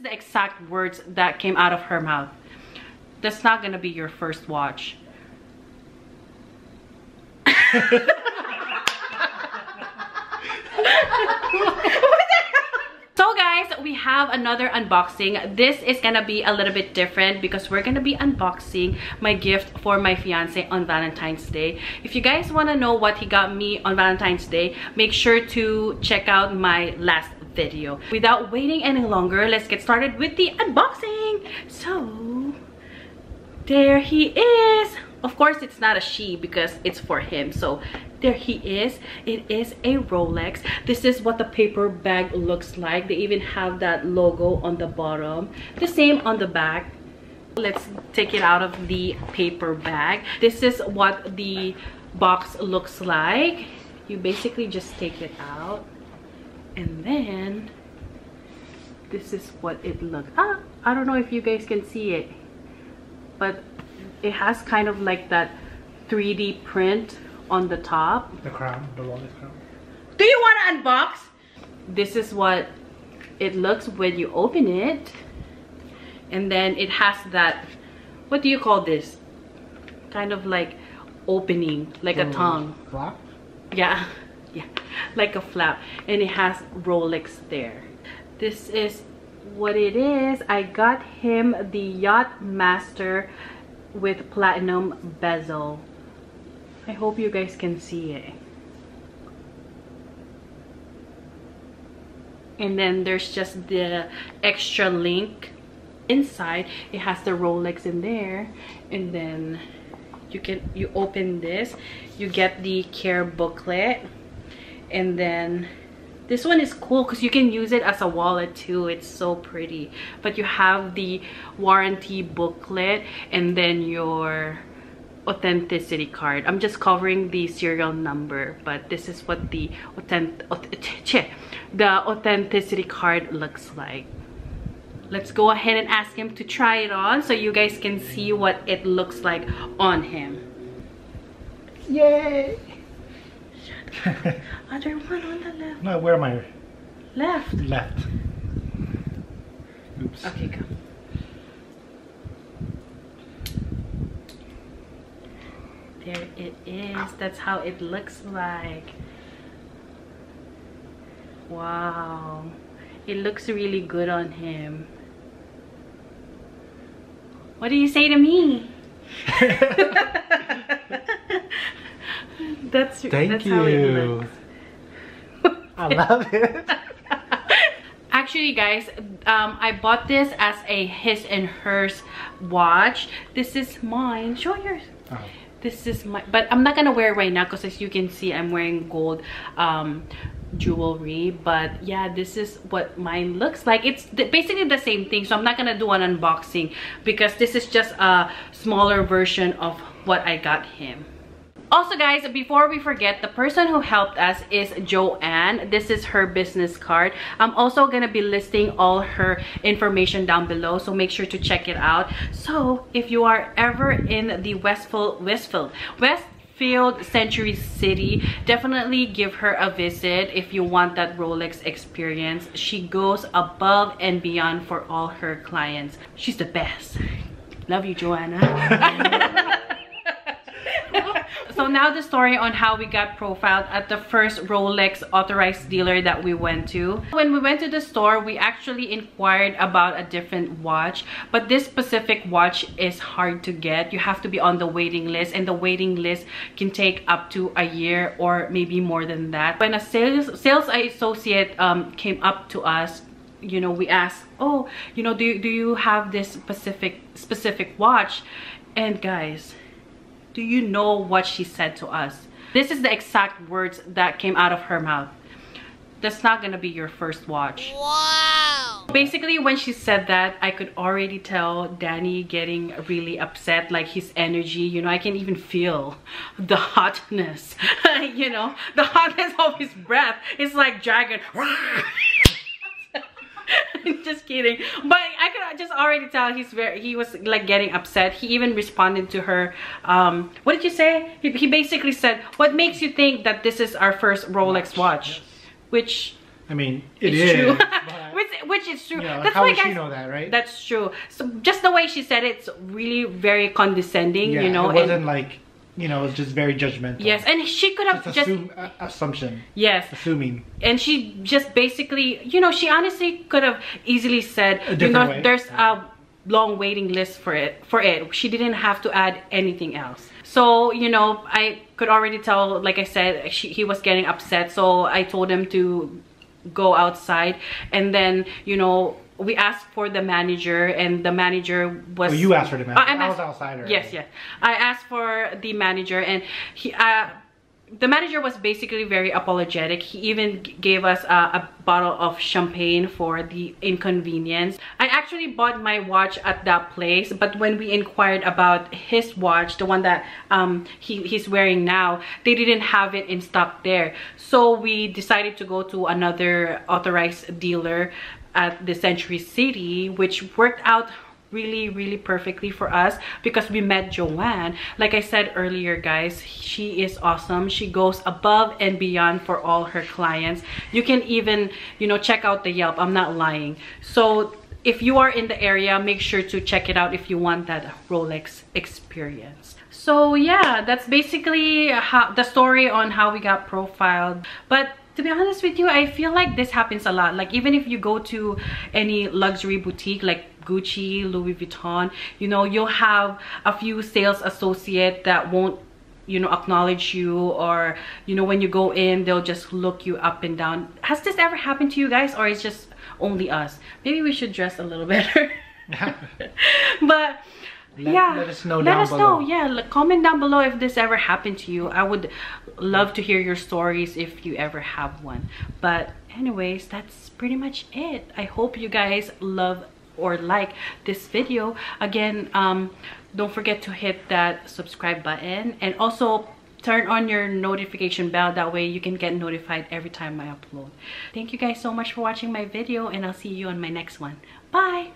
the exact words that came out of her mouth. That's not gonna be your first watch. So guys, we have another unboxing. This is gonna be a little bit different because we're gonna be unboxing my gift for my fiance on Valentine's Day. If you guys want to know what he got me on Valentine's Day, make sure to check out my last video. Without waiting any longer, let's get started with the unboxing. So there he is. Of course, it's not a she because it's for him. So there he is. It is a Rolex. This is what the paper bag looks like. They even have that logo on the bottom. The same on the back. Let's take it out of the paper bag. This is what the box looks like. You basically just take it out. And then this is what it looks. I don't know if you guys can see it, but it has kind of like that 3D print on the top. The crown, the Rolex crown. Do you want to unbox? This is what it looks when you open it. And then it has that, what do you call this? Kind of like opening, like a tongue. Flap? Yeah, yeah, like a flap. And it has Rolex there. This is what it is. I got him the Yacht Master with platinum bezel. I hope you guys can see it. And then there's just the extra link inside. It has the Rolex in there, and then you open this, you get the care booklet, and then this one is cool because you can use it as a wallet too. It's so pretty. But you have the warranty booklet and then your authenticity card. I'm just covering the serial number, but this is what the authenticity card looks like. Let's go ahead and ask him to try it on so you guys can see what it looks like on him. Yay! Other one on the left. No, where am I? Left. Left. Oops. Okay, go. There it is. That's how it looks like. Wow. It looks really good on him. What do you say to me? That's how it looks. I love it. Actually guys, I bought this as a his and hers watch. This is mine. Show yours. Oh. This is my, but I'm not gonna wear it right now because as you can see I'm wearing gold jewelry. But yeah, this is what mine looks like. It's basically the same thing, so I'm not gonna do an unboxing because this is just a smaller version of what I got him. Also guys, before we forget, the person who helped us is Joanne. This is her business card. I'm also gonna be listing all her information down below, so make sure to check it out. So if you are ever in the Westfield Century City, definitely give her a visit if you want that Rolex experience. She goes above and beyond for all her clients. She's the best. Love you, Joanna. So now the story on how we got profiled at the first Rolex authorized dealer that we went to. When we went to the store, we actually inquired about a different watch, but this specific watch is hard to get. You have to be on the waiting list, and the waiting list can take up to a year or maybe more than that. When a sales associate came up to us, you know, we asked, oh, you know, do you have this specific watch? And guys, do you know what she said to us? This is the exact words that came out of her mouth. That's not gonna be your first watch. Wow! Basically, when she said that, I could already tell Danny getting really upset, like his energy, you know, I can even feel the hotness, you know, the hotness of his breath. It's like dragon. Just kidding, but I could just already tell he was like getting upset. He even responded to her, what did you say? He basically said, what makes you think that this is our first Rolex watch? Yes. Which, I mean, it is true. But which is true. Yeah, That's how why, would guys, she know that, right? That's true. So just the way she said it's really very condescending, Yeah, you know. it wasn't like, you know, it was just very judgmental. Yes, and she could have just assumption. yes, Assuming. and she just basically, you know, she honestly could have easily said, A you different know, way. there's a long waiting list for it. She didn't have to add anything else. So, you know, I could already tell, like I said, he was getting upset. So I told him to go outside, and then, you know, we asked for the manager, and the manager was... Oh, you asked for the manager. I was asked, outside already. yes, yes. I asked for the manager, and he the manager was basically very apologetic. He even gave us a bottle of champagne for the inconvenience. I actually bought my watch at that place, but when we inquired about his watch, the one that he's wearing now, they didn't have it in stock there. So we decided to go to another authorized dealer at the Century City, which worked out really perfectly for us because we met Joanne. Like I said earlier, guys, she is awesome. She goes above and beyond for all her clients. You can even, you know, check out the Yelp. I'm not lying. So if you are in the area, make sure to check it out if you want that Rolex experience. So yeah, that's basically the story on how we got profiled. But to be honest with you, I feel like this happens a lot. Like even if you go to any luxury boutique like Gucci, Louis Vuitton, you know, you'll have a few sales associates that won't, you know, acknowledge you, or, you know, when you go in, they'll just look you up and down. Has this ever happened to you guys, or it's just only us? Maybe we should dress a little better. But yeah, let us know let down us below. know. Yeah, comment down below if this ever happened to you. I would love to hear your stories if you ever have one. But anyways, that's pretty much it. I hope you guys love or like this video. Again, don't forget to hit that subscribe button, and also turn on your notification bell. That way you can get notified every time I upload. Thank you guys so much for watching my video, and I'll see you on my next one. Bye.